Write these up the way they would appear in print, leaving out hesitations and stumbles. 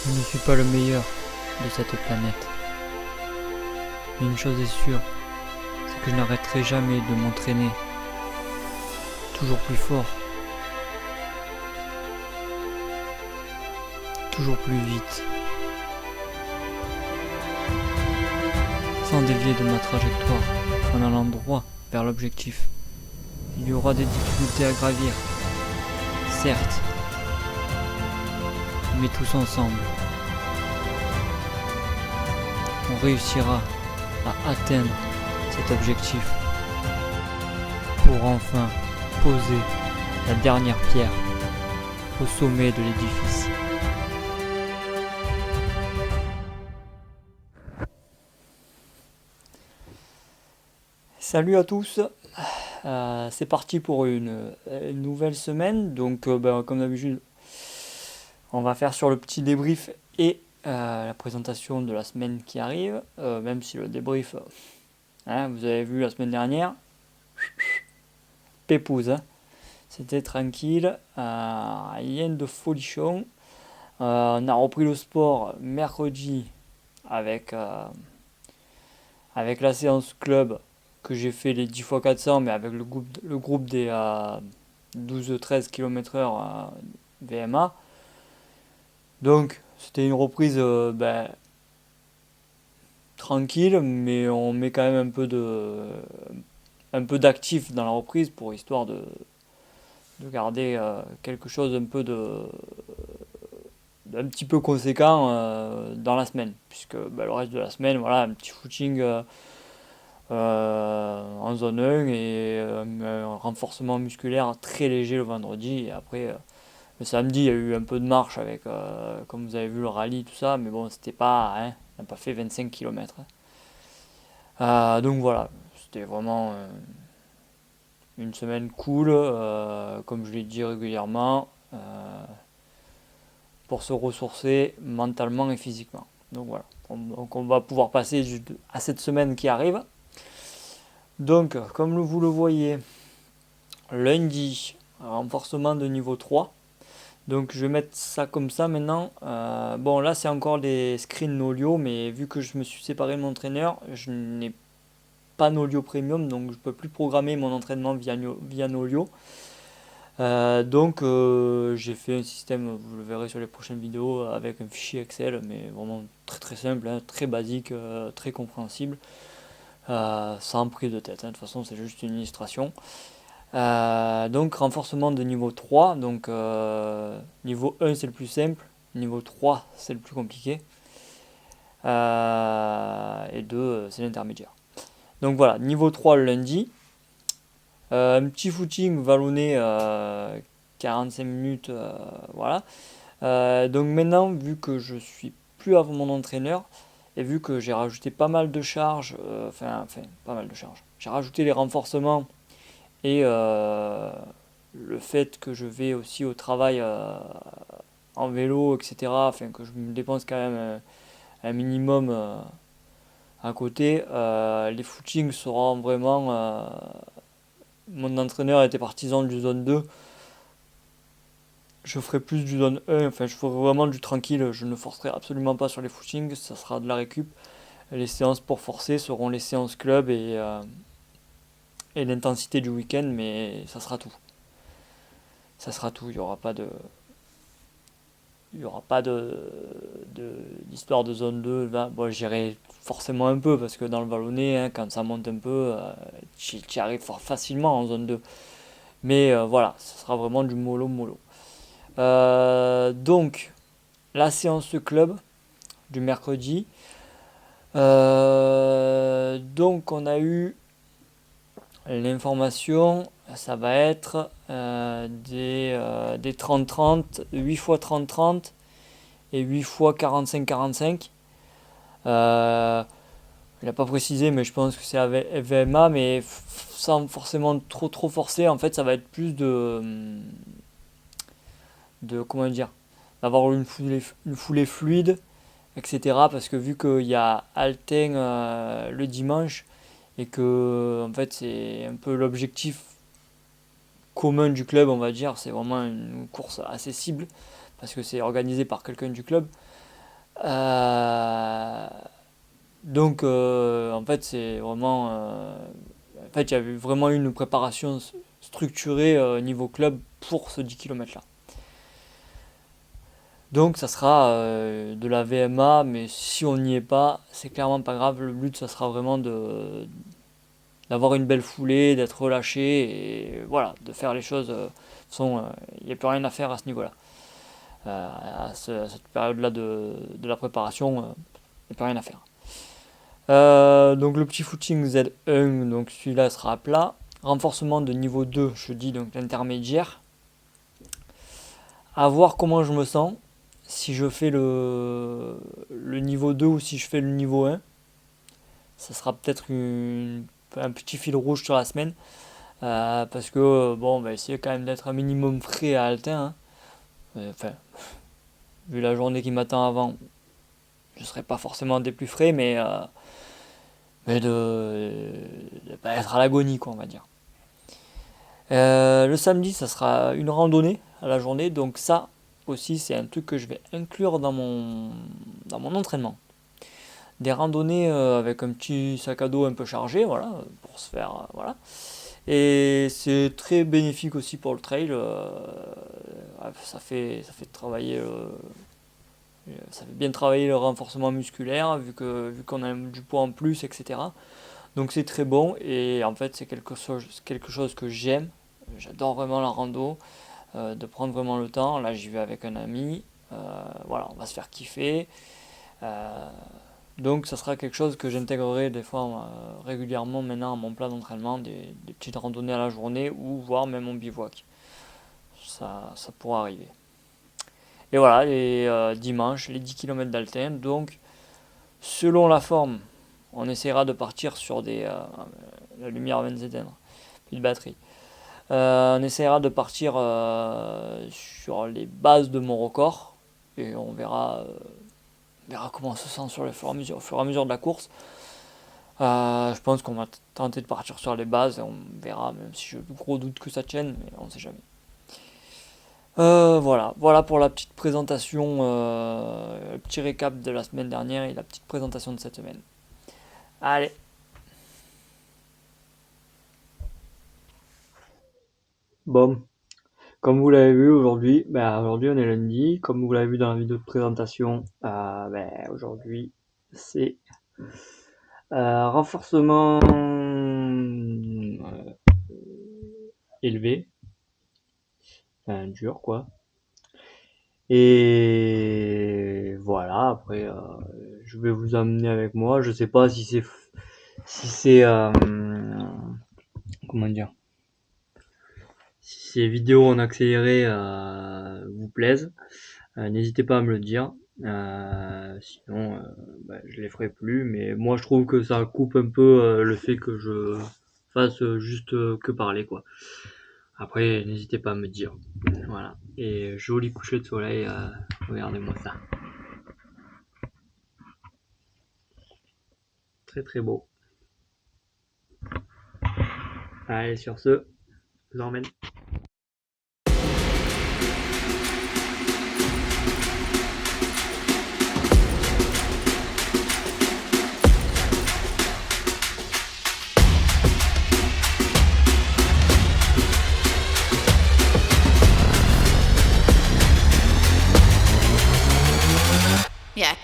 Je ne suis pas le meilleur de cette planète. Mais une chose est sûre, c'est que je n'arrêterai jamais de m'entraîner. Toujours plus fort. Toujours plus vite. Sans dévier de ma trajectoire, en allant droit vers l'objectif. Il y aura des difficultés à gravir, certes, mais tous ensemble, on réussira à atteindre cet objectif pour enfin poser la dernière pierre au sommet de l'édifice. Salut à tous, c'est parti pour une nouvelle semaine. Donc comme d'habitude, on va faire sur le petit débrief et la présentation de la semaine qui arrive, même si le débrief, vous avez vu la semaine dernière, pépouze, c'était tranquille, rien de folichon. On a repris le sport mercredi avec la séance club que j'ai fait les 10 x 400, mais avec le groupe des 12-13 km/h VMA. Donc c'était une reprise tranquille, mais on met quand même un peu d'actif dans la reprise pour histoire de garder quelque chose d'un petit peu conséquent dans la semaine, puisque le reste de la semaine, voilà, un petit footing en zone 1 et un renforcement musculaire très léger le vendredi. Et après, le samedi, il y a eu un peu de marche avec, comme vous avez vu, le rallye, tout ça, mais bon, c'était pas, on n'a pas fait 25 km. Donc voilà, c'était vraiment une semaine cool, comme je l'ai dit régulièrement, pour se ressourcer mentalement et physiquement. Donc voilà, donc on va pouvoir passer à cette semaine qui arrive. Donc, comme vous le voyez, lundi, renforcement de niveau 3. Donc je vais mettre ça comme ça maintenant. Bon là c'est encore des screens Nolio, mais vu que je me suis séparé de mon entraîneur, je n'ai pas Nolio Premium, donc je ne peux plus programmer mon entraînement via Nolio. Donc j'ai fait un système, vous le verrez sur les prochaines vidéos, avec un fichier Excel, mais vraiment très très simple, très basique, très compréhensible, sans prise de tête. De toute façon c'est juste une illustration. Donc renforcement de niveau 3, donc niveau 1 c'est le plus simple, niveau 3 c'est le plus compliqué, et 2 c'est l'intermédiaire. Donc voilà, niveau 3 le lundi, un petit footing vallonné 45 minutes, voilà. Donc maintenant, vu que je suis plus avec mon entraîneur, et vu que j'ai rajouté pas mal de charges, pas mal de charges, j'ai rajouté les renforcements. Et le fait que je vais aussi au travail en vélo, etc., afin que je me dépense quand même un minimum à côté, les footings seront vraiment... mon entraîneur était partisan du zone 2. Je ferai plus du zone 1, enfin je ferai vraiment du tranquille, je ne forcerai absolument pas sur les footings, ça sera de la récup. Les séances pour forcer seront les séances club et l'intensité du week-end, mais ça sera tout. Ça sera tout, il y aura pas d'histoire de zone 2. Bon, j'irai forcément un peu parce que dans le vallonné, quand ça monte un peu, tu y arrives facilement en zone 2. Mais voilà, ça sera vraiment du mollo mollo. Donc, la séance club du mercredi. Donc, on a eu l'information, ça va être des 30-30, 8 x 30-30 et 8 x 45-45. Il n'a pas précisé, mais je pense que c'est avec FVMA, mais sans forcément trop forcer. En fait, ça va être plus de comment dire, d'avoir une foulée fluide, etc. Parce que vu qu'il y a Alten le dimanche, et que en fait c'est un peu l'objectif commun du club, on va dire, c'est vraiment une course assez cible parce que c'est organisé par quelqu'un du club. Donc en fait c'est vraiment en fait il y a eu vraiment une préparation structurée niveau club pour ce 10 km là. Donc ça sera de la VMA, mais si on n'y est pas, c'est clairement pas grave. Le but ça sera vraiment d'avoir une belle foulée, d'être relâché et voilà, de faire les choses. De toute façon, il n'y a plus rien à faire à ce niveau-là. À cette période-là de la préparation, il n'y a plus rien à faire. Donc le petit footing Z1, donc celui-là sera à plat. Renforcement de niveau 2, je dis donc l'intermédiaire. À voir comment je me sens. Si je fais le niveau 2 ou si je fais le niveau 1. Ça sera peut-être un petit fil rouge sur la semaine. Parce que bon, on va essayer quand même d'être un minimum frais à Altin. Hein. Enfin, vu la journée qui m'attend avant, je ne serai pas forcément des plus frais, mais de pas être à l'agonie, quoi, on va dire. Le samedi, ça sera une randonnée à la journée, donc ça aussi, c'est un truc que je vais inclure dans mon entraînement. Des randonnées avec un petit sac à dos un peu chargé, voilà, pour se faire, voilà. Et c'est très bénéfique aussi pour le trail. Ça fait travailler, ça fait bien travailler le renforcement musculaire vu qu'on a du poids en plus, etc. Donc c'est très bon et en fait c'est quelque chose que j'aime. J'adore vraiment la rando, de prendre vraiment le temps. Là j'y vais avec un ami, voilà, on va se faire kiffer. Donc ça sera quelque chose que j'intégrerai des fois régulièrement maintenant à mon plan d'entraînement, des petites randonnées à la journée ou voire même en bivouac. Ça pourra arriver. Et voilà, les dimanche, les 10 km d'Alten. Donc selon la forme, on essaiera de partir sur la lumière va s'éteindre, puis de batterie. On essaiera de partir sur les bases de mon record et on verra comment on se sent sur au fur et à mesure de la course. Je pense qu'on va tenter de partir sur les bases et on verra, même si j'ai de gros doutes que ça tienne, mais on ne sait jamais. Voilà pour la petite présentation, le petit récap de la semaine dernière et la petite présentation de cette semaine. Allez. Bon, comme vous l'avez vu aujourd'hui, aujourd'hui on est lundi. Comme vous l'avez vu dans la vidéo de présentation, aujourd'hui c'est renforcement élevé, enfin dur quoi. Et voilà, après je vais vous emmener avec moi. Je sais pas si c'est comment dire, si ces vidéos en accéléré vous plaisent. N'hésitez pas à me le dire. Sinon, je les ferai plus. Mais moi, je trouve que ça coupe un peu le fait que je fasse juste que parler, quoi. Après, n'hésitez pas à me dire. Voilà. Et joli coucher de soleil. Regardez-moi ça. Très très beau. Allez, sur ce, je vous emmène. Yeah.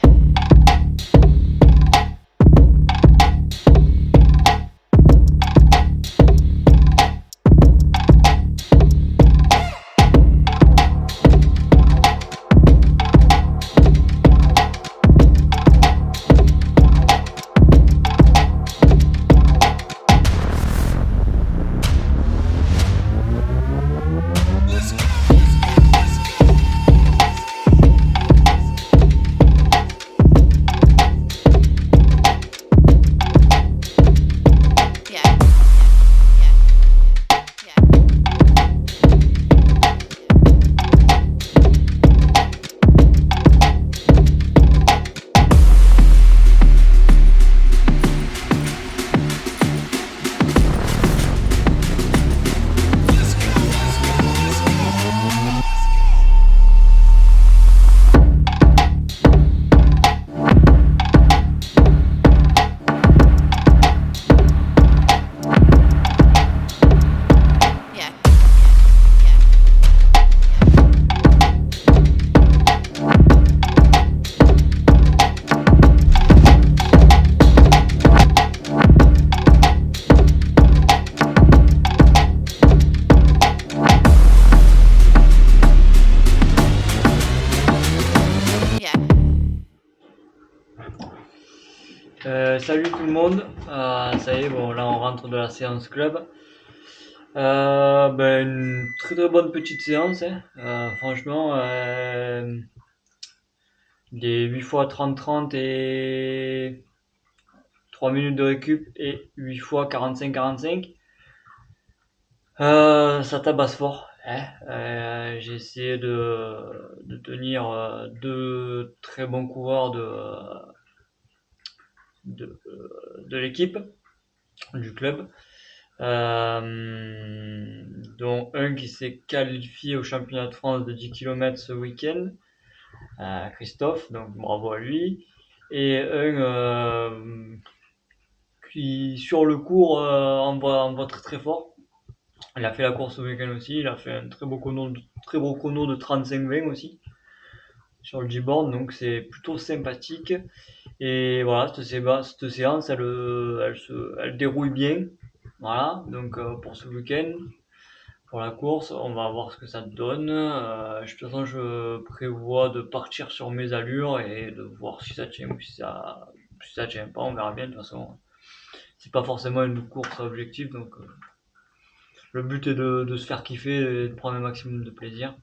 Salut tout le monde. Ça y est, bon là on rentre de la séance club. Une très très bonne petite séance, hein. Franchement, des 8 fois 30-30 et 3 minutes de récup et 8 fois 45-45. Ça tabasse fort, hein. J'ai essayé de tenir deux très bons coureurs de, de l'équipe, du club. Dont un qui s'est qualifié au championnat de France de 10 km ce week-end, Christophe, donc bravo à lui. Et un qui sur le cours envoie très très fort. Il a fait la course ce week-end aussi, il a fait un très beau chrono de 35-20 aussi sur le G-board, donc c'est plutôt sympathique. Et voilà, cette séance, elle déroule bien. Voilà, donc pour ce week-end, pour la course, on va voir ce que ça donne. De toute façon, je prévois de partir sur mes allures et de voir si ça tient ou si ça tient pas. On verra bien. De toute façon, c'est pas forcément une course à objectif, donc le but est de se faire kiffer et de prendre un maximum de plaisir.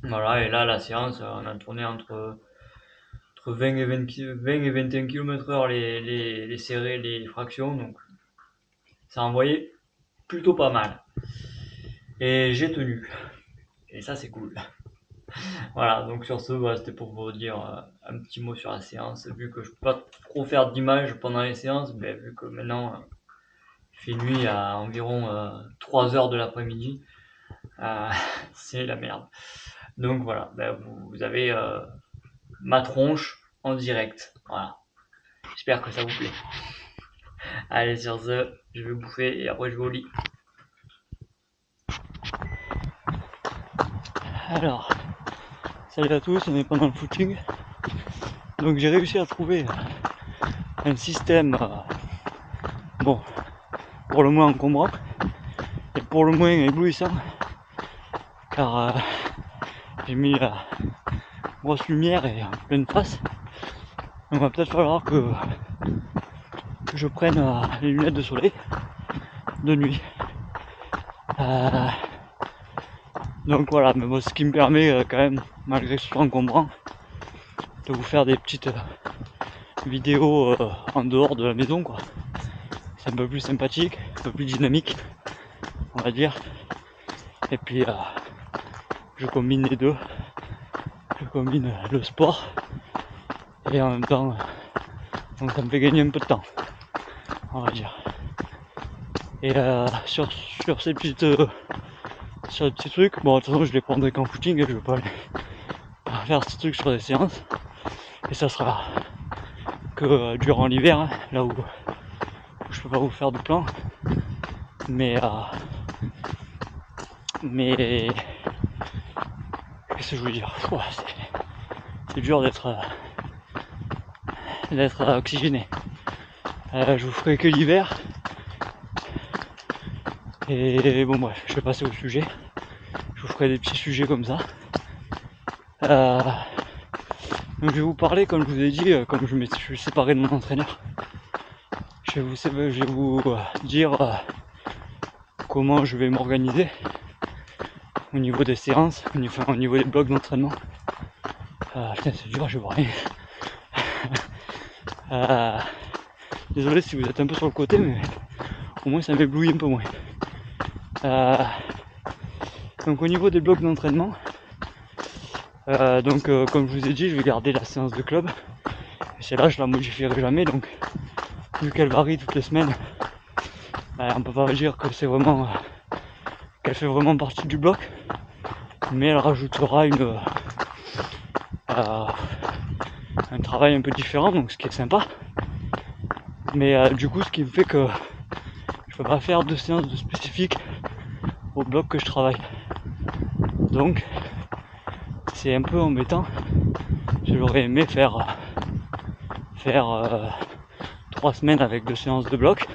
Voilà, et là, la séance, on a tourné entre 20 et 21 km/h les serrés, les fractions, donc ça a envoyé plutôt pas mal. Et j'ai tenu. Et ça, c'est cool. Voilà, donc sur ce, c'était pour vous dire un petit mot sur la séance. Vu que je peux pas trop faire d'images pendant les séances, vu que maintenant il fait nuit à environ 3 heures de l'après-midi, c'est la merde. Donc voilà, vous avez ma tronche en direct. Voilà, j'espère que ça vous plaît. Allez, sur ce, je vais bouffer et après je vais au lit. Alors, salut à tous, on est pendant le footing. Donc j'ai réussi à trouver un système, pour le moins encombrant et pour le moins éblouissant, car j'ai mis la grosse lumière et en pleine face. Donc il va peut-être falloir que je prenne les lunettes de soleil de nuit. Donc voilà, mais bon, ce qui me permet quand même, malgré que ce soit encombrant, de vous faire des petites vidéos en dehors de la maison, quoi. C'est un peu plus sympathique, un peu plus dynamique, on va dire. Et puis je combine les deux. Je combine le sport et en même temps, donc ça me fait gagner un peu de temps, on va dire. Et sur ces petites sur les petits trucs, bon de toute façon je les prendrai qu'en footing et je vais pas faire ces trucs sur des séances. Et ça sera que durant l'hiver, hein, là où je peux pas vous faire de plan. Mais qu'est-ce que je veux dire, c'est dur d'être oxygéné. Je vous ferai que l'hiver. Et bon bref, je vais passer au sujet. Je vous ferai des petits sujets comme ça. Donc je vais vous parler, comme je vous ai dit, comme je me suis séparé de mon entraîneur. Je vais vous dire comment je vais m'organiser au niveau des séances, au niveau des blocs d'entraînement. Putain, c'est dur, je vois rien. Désolé si vous êtes un peu sur le côté, mais au moins ça m'éblouit un peu moins. Donc au niveau des blocs d'entraînement, comme je vous ai dit, je vais garder la séance de club. Et celle-là, je la modifierai jamais, donc vu qu'elle varie toutes les semaines, on peut pas dire que c'est vraiment qu'elle fait vraiment partie du bloc, mais elle rajoutera un travail un peu différent, donc ce qui est sympa. Mais du coup, ce qui me fait que je peux pas faire de séances de spécifiques au bloc que je travaille. Donc c'est un peu embêtant. J'aurais aimé faire 3 semaines avec 2 séances de bloc.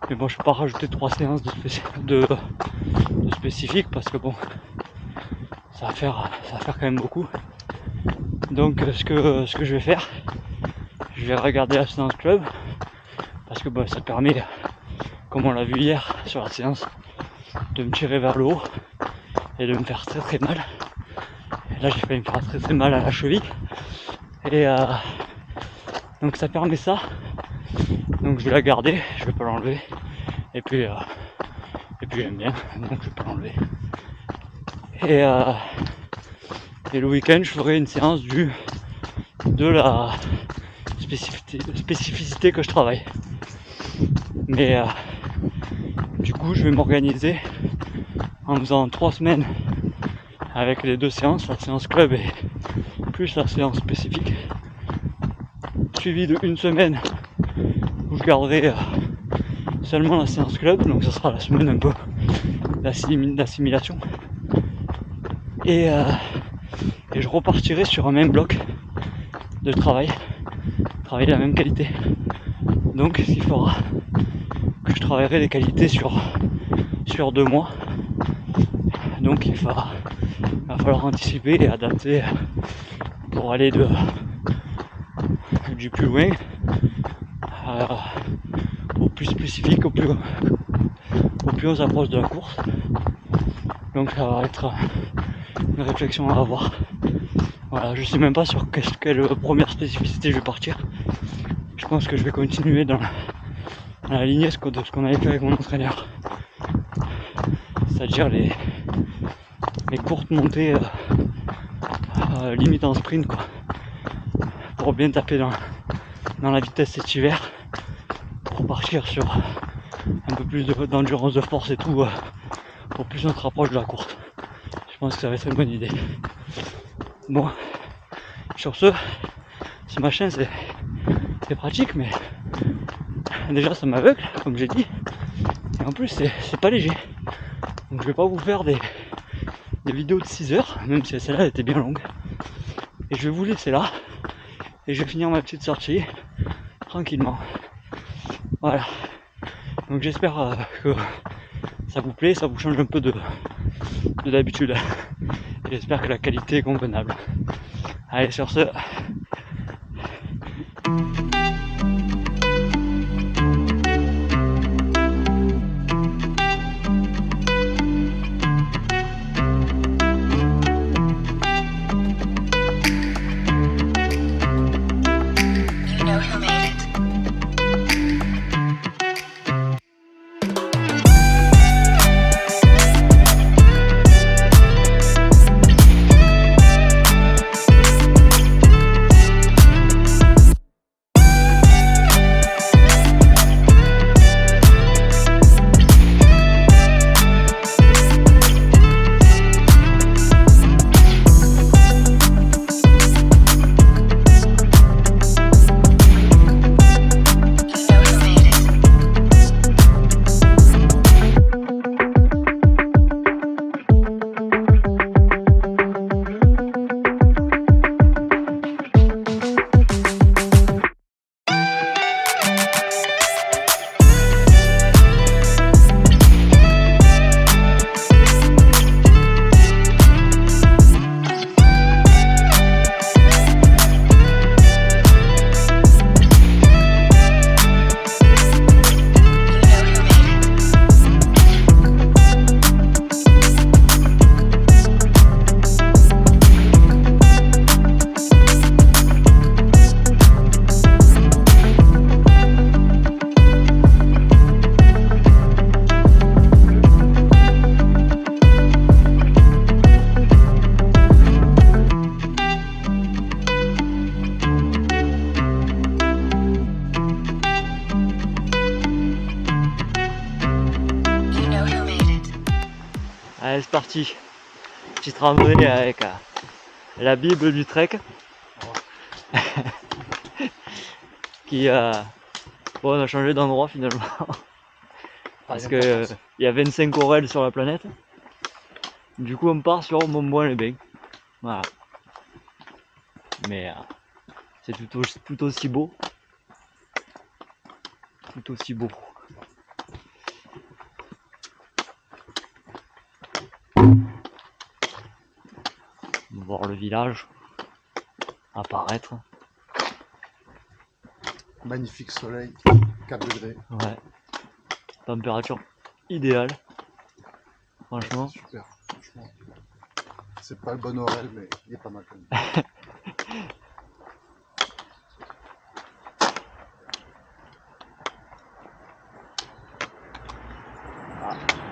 Mais bon, je peux pas rajouter 3 séances de spécifiques parce que bon, ça va faire quand même beaucoup. Donc ce que je vais faire, je vais regarder la séance club parce que ça permet, comme on l'a vu hier sur la séance, de me tirer vers le haut et de me faire très très mal. Et là j'ai failli me faire très très mal à la cheville et donc ça permet ça. Donc je vais la garder, je vais pas l'enlever et puis j'aime bien, donc je vais pas l'enlever. Et le week-end je ferai une séance de la spécificité que je travaille. Mais du coup je vais m'organiser en faisant 3 semaines avec les 2 séances, la séance club et plus la séance spécifique, suivi de 1 semaine où je garderai seulement la séance club, donc ça sera la semaine un peu d'assimilation et je repartirai sur un même bloc de travailler la même qualité. Donc il faudra que je travaillerai les qualités sur 2 mois, donc il va falloir anticiper et adapter pour aller du plus loin au plus spécifique, au plus on s'approche de la course. Donc ça va être une réflexion à avoir. Voilà, je sais même pas sur quelle première spécificité je vais partir. Je pense que je vais continuer dans la lignée de ce qu'on avait fait avec mon entraîneur. C'est-à-dire les courtes montées limite en sprint quoi. Pour bien taper dans la vitesse cet hiver. Pour partir sur un peu plus d'endurance de force et tout pour plus on se rapproche de la course. Je pense que ça va être une bonne idée. Bon, sur ce machin c'est pratique, mais déjà ça m'aveugle comme j'ai dit, et en plus c'est pas léger, donc je vais pas vous faire des vidéos de 6 heures, même si celle-là était bien longue, et je vais vous laisser là et je vais finir ma petite sortie tranquillement. Voilà, donc j'espère que ça vous plaît, ça vous change un peu de d'habitude, et j'espère que la qualité est convenable. Allez, sur ce, allez c'est parti, petite randonnée avec la Bible du trek qui bon, on a changé d'endroit finalement parce que il y a 25 orelles sur la planète, du coup on part sur Montbouin-les-Bains, voilà, mais c'est tout aussi beau, voir le village apparaître. Magnifique soleil, 4 degrés. Ouais. Température idéale. Franchement. Super, franchement. C'est pas le bon Aurel, mais il est pas mal quand même.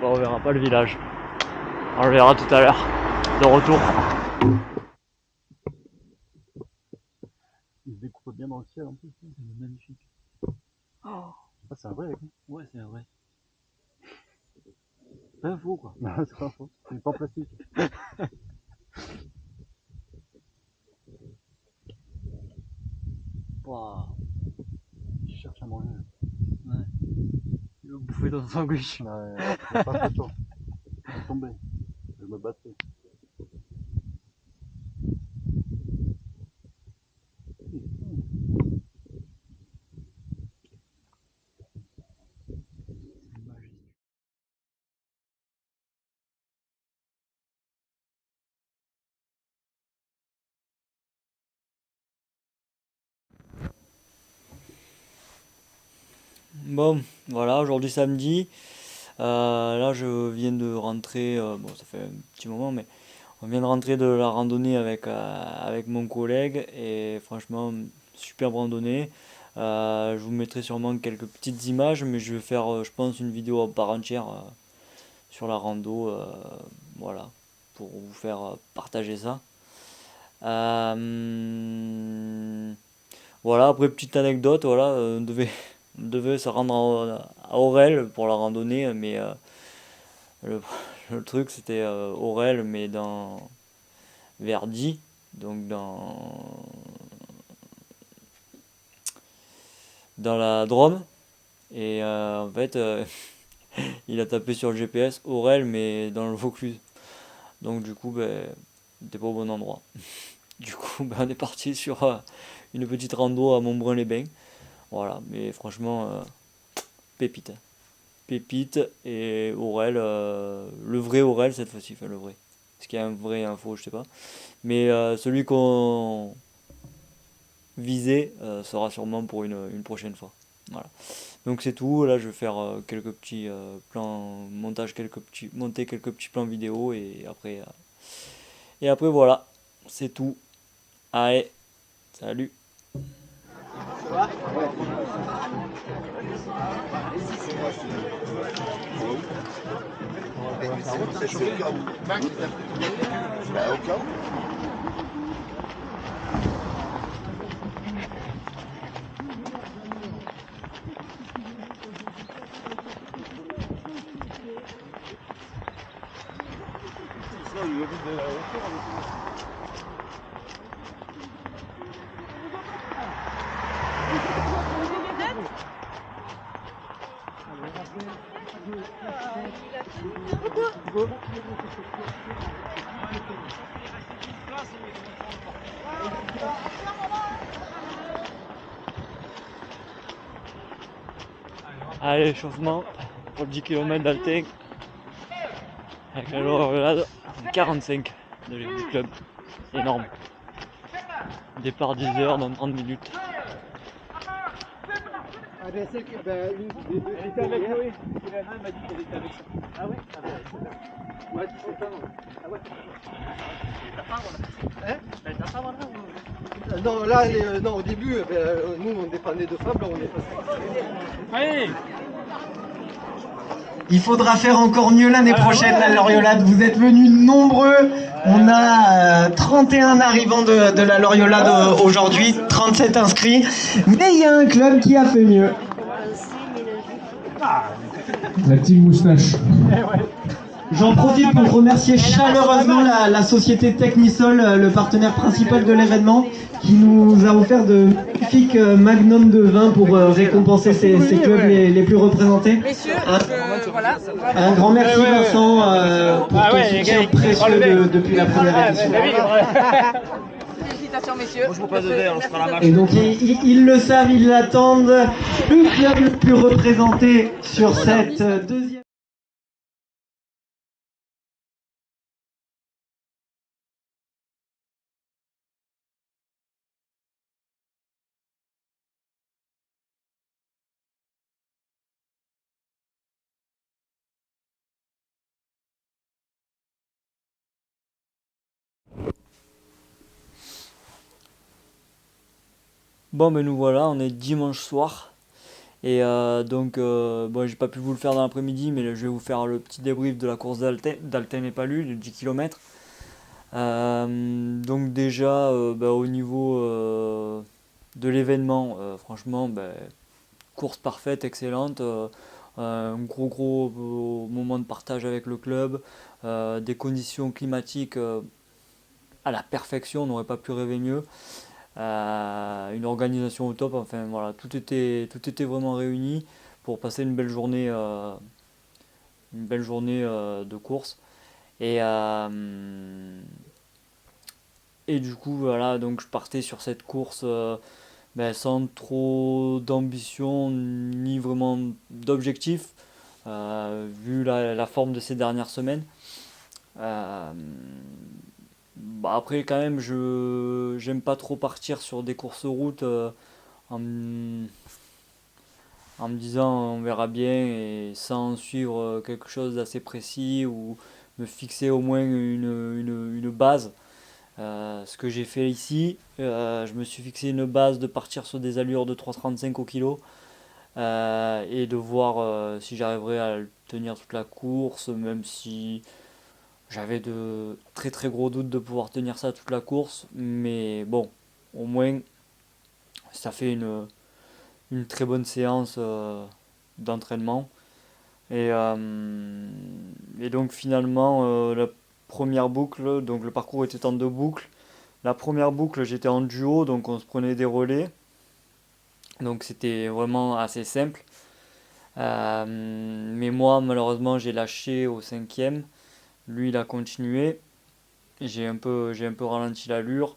Bon, on verra pas le village. On le verra tout à l'heure. De retour. Il se découpe bien dans le ciel en plus. C'est magnifique. Ah, c'est un vrai avec nous. Ouais, c'est vrai. C'est un faux quoi. Non, c'est pas faux. C'est pas en plastique. Waouh. Je cherche à manger. Ouais. Il va bouffer dans son sandwich. Ouais, il y a pas photo. Je vais tomber. Je me battais. Bon, voilà, aujourd'hui samedi. Là, je viens de rentrer. Bon, ça fait un petit moment, mais on vient de rentrer de la randonnée avec mon collègue. Et franchement, super randonnée. Je vous mettrai sûrement quelques petites images, mais je vais faire, je pense, une vidéo à part entière sur la rando. Voilà, pour vous faire partager ça. Voilà, après, petite anecdote, voilà, on devait se rendre à Aurel pour la randonnée, mais le, le truc c'était Aurel, mais dans Verdy, donc dans la Drôme. Et en fait, il a tapé sur le GPS Aurel, mais dans le Vaucluse. Donc du coup, ben, t'es pas au bon endroit. Du coup, ben, on est parti sur une petite rando à Montbrun-les-Bains. Voilà, mais franchement, pépite. Pépite et Aurel, le vrai Aurel cette fois-ci, enfin le vrai. Est-ce qu'il y a un vrai et un faux, je sais pas. Mais celui qu'on visait sera sûrement pour une prochaine fois. Voilà. Donc c'est tout. Là, je vais faire quelques petits plans, monter quelques petits plans vidéo et après voilà, c'est tout. Allez, salut. Allez, échauffement pour 10 km d'Altec avec la Lorelade 45 du club. C'est énorme. Départ 10h dans 30 minutes. Elle était avec Noé. Elle m'a dit qu'elle était avec ça. Ah ouais? Ouais, tu sais pas. Ah ouais. Ta femme, voilà. Hein? Ta femme, voilà. Non, là, non, au début, nous, on dépendait de femmes, là, on est passé. Allez! Il faudra faire encore mieux l'année prochaine, la Loriolade. Vous êtes venus nombreux. On a 31 arrivants de la Loriolade aujourd'hui, 37 inscrits. Mais il y a un club qui a fait mieux. La team moustache. J'en profite pour remercier chaleureusement la société Technisol, le partenaire principal de l'événement, qui nous a offert de magnifiques magnums de vin pour récompenser ces clubs les plus représentés. Messieurs, voilà. Un grand merci Vincent pour ton soutien précieux depuis la première édition. Félicitations messieurs. Moi je vous passe de verre, on se fera la marche. Et donc ils le savent, ils l'attendent. Le club le plus représenté sur cette deuxième... Bon, ben nous voilà, on est dimanche soir. Et donc, bon, j'ai pas pu vous le faire dans l'après-midi, mais je vais vous faire le petit débrief de la course d'Alten et Palu, de 10 km. Donc déjà, au niveau de l'événement, franchement, course parfaite, excellente. Un gros moment de partage avec le club. Des conditions climatiques à la perfection, on n'aurait pas pu rêver mieux. Une organisation au top, enfin voilà, tout était vraiment réuni pour passer une belle journée de course. Et, et du coup, voilà, donc je partais sur cette course sans trop d'ambition ni vraiment d'objectif, vu la forme de ces dernières semaines. Euh, Après, quand même, j'aime pas trop partir sur des courses route en, m- en me disant on verra bien et sans suivre quelque chose d'assez précis ou me fixer au moins une base. Ce que j'ai fait ici, je me suis fixé une base de partir sur des allures de 3,35 au kilo et de voir si j'arriverais à le tenir toute la course, même si j'avais de très très gros doutes de pouvoir tenir ça toute la course. Mais bon, au moins ça fait une très bonne séance d'entraînement. Et, euh, et donc finalement, la première boucle, donc le parcours était en deux boucles. La première boucle, j'étais en duo, donc on se prenait des relais. Donc c'était vraiment assez simple. Mais moi, malheureusement, j'ai lâché au cinquième. Lui, il a continué. J'ai un peu ralenti l'allure.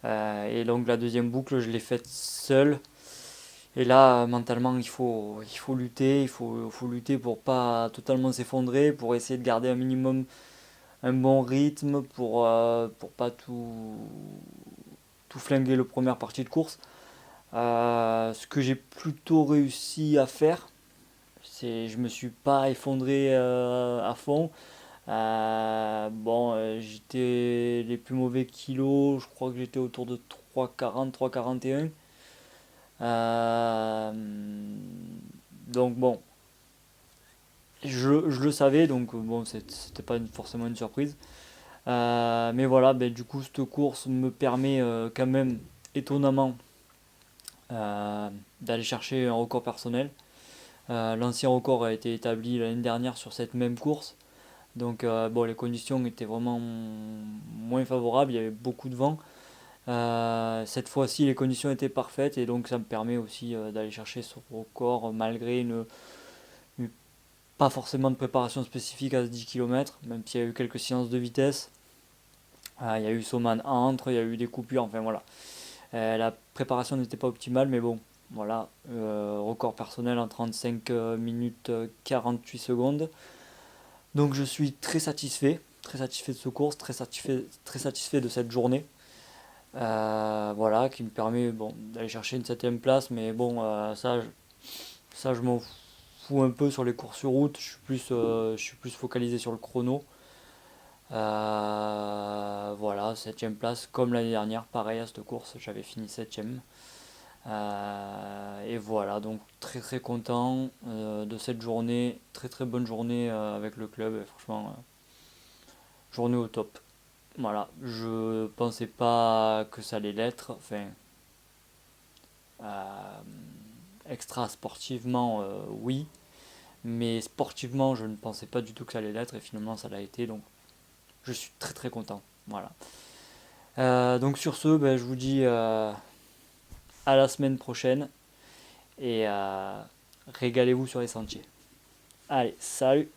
Et donc la deuxième boucle, je l'ai faite seule. Et là, mentalement, il faut lutter. Il faut lutter pour pas totalement s'effondrer, pour essayer de garder un minimum un bon rythme, pour pas tout flinguer le première partie de course. Ce que j'ai plutôt réussi à faire, c'est je me suis pas effondré à fond. J'étais les plus mauvais kilos, je crois que j'étais autour de 3,40, 3,41. Euh, donc bon, je le savais, donc bon, c'était pas forcément une surprise. Mais voilà, du coup, cette course me permet quand même, étonnamment, d'aller chercher un record personnel. L'ancien record a été établi l'année dernière sur cette même course. Donc les conditions étaient vraiment moins favorables, il y avait beaucoup de vent. Cette fois-ci, les conditions étaient parfaites et donc ça me permet aussi d'aller chercher ce record malgré pas forcément de préparation spécifique à ce 10 km, même s'il y a eu quelques séances de vitesse. Il y a eu Soman entre, il y a eu des coupures, enfin voilà. La préparation n'était pas optimale, mais bon, voilà. Record personnel en 35 minutes 48 secondes. Donc je suis très satisfait de ce course, très satisfait de cette journée. Voilà, qui me permet d'aller chercher une septième place, mais bon, ça je m'en fous un peu sur les courses sur route, je suis plus focalisé sur le chrono. Voilà, septième place, comme l'année dernière, pareil à cette course, j'avais fini septième. Et voilà, donc très très content de cette journée, très très bonne journée avec le club, et franchement, journée au top. Voilà, je pensais pas que ça allait l'être, enfin, euh, extra sportivement, oui, mais sportivement, je ne pensais pas du tout que ça allait l'être, et finalement ça l'a été, donc je suis très très content. Voilà. Donc sur ce, je vous dis à la semaine prochaine, et régalez-vous sur les sentiers. Allez, salut!